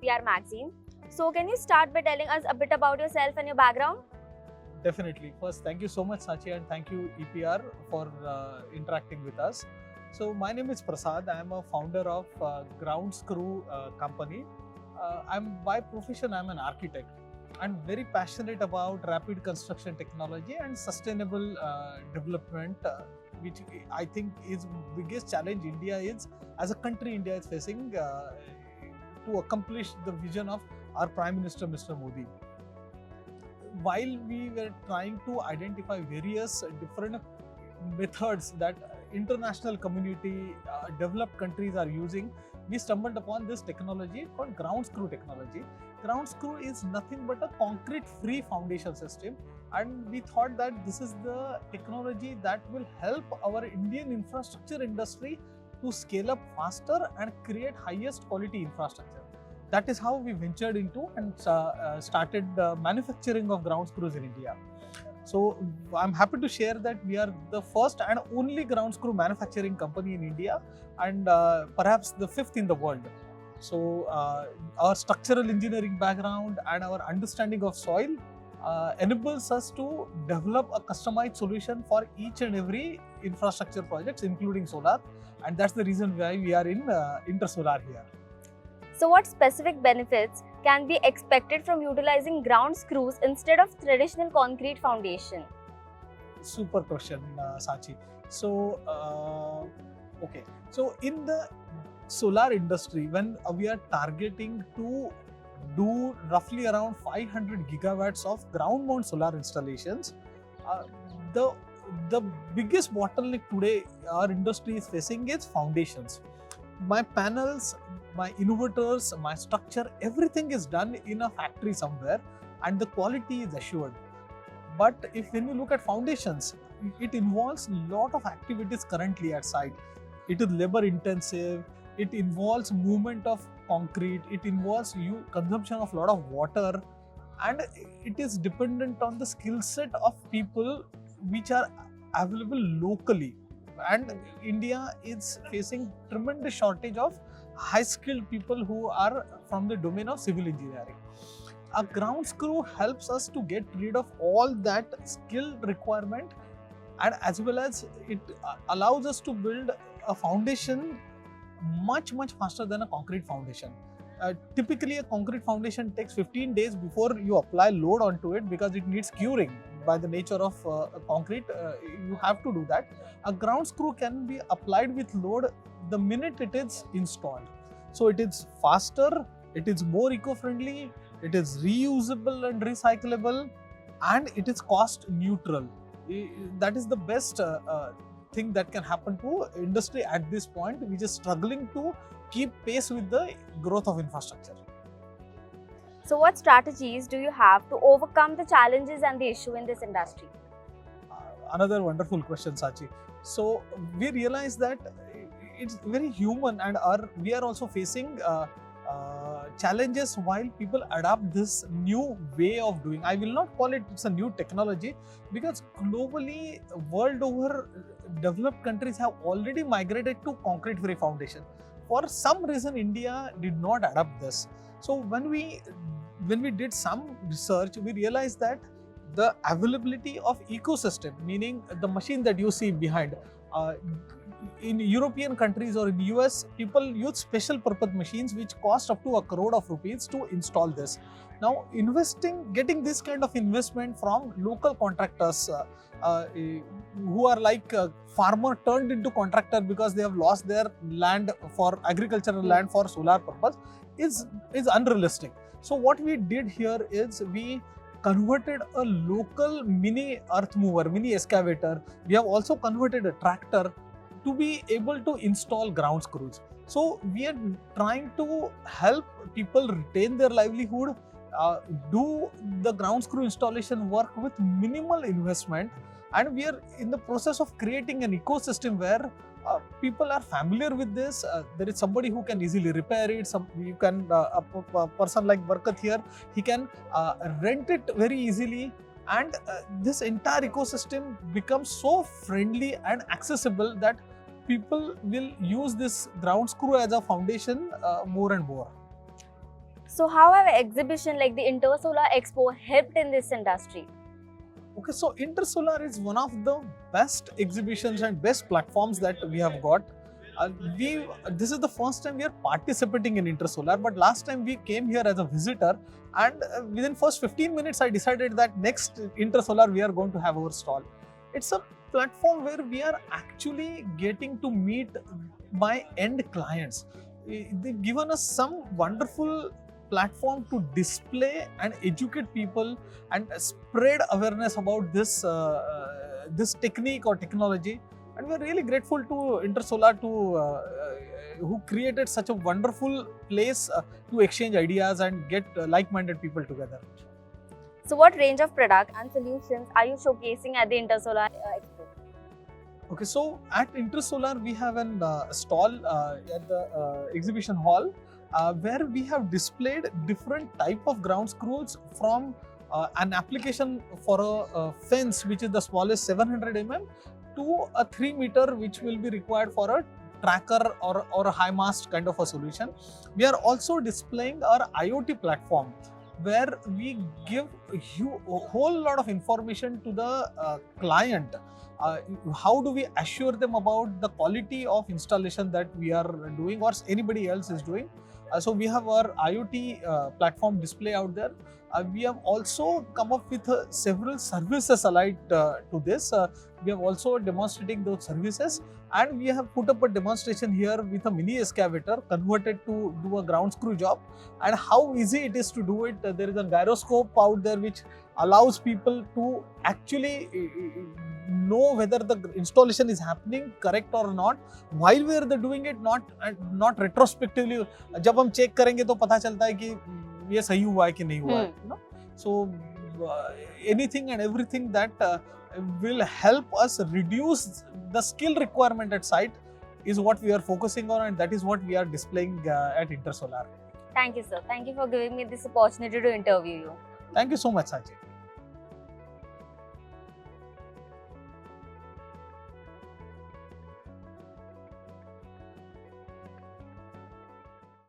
EPR magazine. So can you start by telling us a bit about yourself and your background? Definitely. First, thank you so much, Sachi, and thank you, EPR, for interacting with us. So, my name is Prasad. I am a founder of Ground Screw company. By profession, I'm an architect. I'm very passionate about rapid construction technology and sustainable development, which I think is biggest challenge India is as a country. India is facing to accomplish the vision of our Prime Minister, Mr. Modi. While we were trying to identify various different methods that international community, developed countries are using, we stumbled upon this technology called ground screw technology. Ground screw is nothing but a concrete free foundation system, and we thought that this is the technology that will help our Indian infrastructure industry to scale up faster and create highest quality infrastructure. That is how we ventured into and started manufacturing of ground screws in India. So I'm happy to share that we are the first and only ground screw manufacturing company in India, and perhaps the fifth in the world. So our structural engineering background and our understanding of soil enables us to develop a customized solution for each and every infrastructure projects, including solar, and that's the reason why we are in Intersolar here. So what specific benefits can be expected from utilizing ground screws instead of traditional concrete foundation? Super question, Sachi. So, okay. So, in the solar industry, when we are targeting to do roughly around 500 gigawatts of ground mount solar installations, the biggest bottleneck today our industry is facing is foundations. My panels, my inverters, my structure, everything is done in a factory somewhere and the quality is assured. But when you look at foundations, it involves a lot of activities currently at site. It is labor intensive, it involves movement of concrete, it involves consumption of a lot of water, and it is dependent on the skill set of people which are available locally. And India is facing tremendous shortage of high-skilled people who are from the domain of civil engineering. A ground screw helps us to get rid of all that skill requirement, and as well as it allows us to build a foundation much faster than a concrete foundation. Typically, a concrete foundation takes 15 days before you apply load onto it because it needs curing. By the nature of concrete, you have to do that. A ground screw can be applied with load the minute it is installed. So it is faster, it is more eco-friendly, it is reusable and recyclable, and it is cost neutral. That is the best thing that can happen to industry at this point, which is struggling to keep pace with the growth of infrastructure. So what strategies do you have to overcome the challenges and the issue in this industry? Another wonderful question, Sachi. So we realize that it's very human, and we are also facing challenges while people adapt this new way of doing. I will not call it's a new technology, because globally, world over, developed countries have already migrated to concrete free foundation. For some reason, India did not adapt this. So when we did some research, we realized that the availability of ecosystem, meaning the machine that you see behind, in European countries or in US, people use special purpose machines which cost up to ₹1 crore to install this. Now, getting this kind of investment from local contractors who are like farmer turned into contractor because they have lost their land for agricultural land for solar purpose is unrealistic. So what we did here is we converted a local mini earth mover, mini excavator. We have also converted a tractor to be able to install ground screws. So we are trying to help people retain their livelihood, do the ground screw installation work with minimal investment, and we are in the process of creating an ecosystem where people are familiar with this. There is somebody who can easily repair it. A person like Barkat here, he can rent it very easily, and this entire ecosystem becomes so friendly and accessible that people will use this ground screw as a foundation more and more. So how have exhibition like the Intersolar Expo helped in this industry? Okay, so Intersolar is one of the best exhibitions and best platforms that we have got. This is the first time we are participating in Intersolar, but last time we came here as a visitor, and within first 15 minutes I decided that next Intersolar we are going to have our stall. It's a platform where we are actually getting to meet my end clients. They've given us some wonderful platform to display and educate people and spread awareness about this technique or technology. And we are really grateful to Intersolar who created such a wonderful place to exchange ideas and get like-minded people together. So what range of product and solutions are you showcasing at the Intersolar Expo? Okay, so at Intersolar we have an stall at the exhibition hall where we have displayed different type of ground screws from an application for a fence which is the smallest 700 mm to a 3 meter which will be required for a tracker or a high mast kind of a solution. We are also displaying our IoT platform where we give a whole lot of information to the client. How do we assure them about the quality of installation that we are doing or anybody else is doing. So we have our IoT platform display out there. We have also come up with several services allied to this. We have also demonstrating those services, and we have put up a demonstration here with a mini excavator converted to do a ground screw job, and how easy it is to do it. There is a gyroscope out there which allows people to actually know whether the installation is happening correct or not while we are doing it, not retrospectively. जब हम check करेंगे तो पता चलता है कि ये सही हुआ है कि नहीं हुआ है, so anything and everything that will help us reduce the skill requirement at site is what we are focusing on, and that is what we are displaying at Intersolar. Thank you, sir. Thank you for giving me this opportunity to interview you. Thank you so much, Sachi.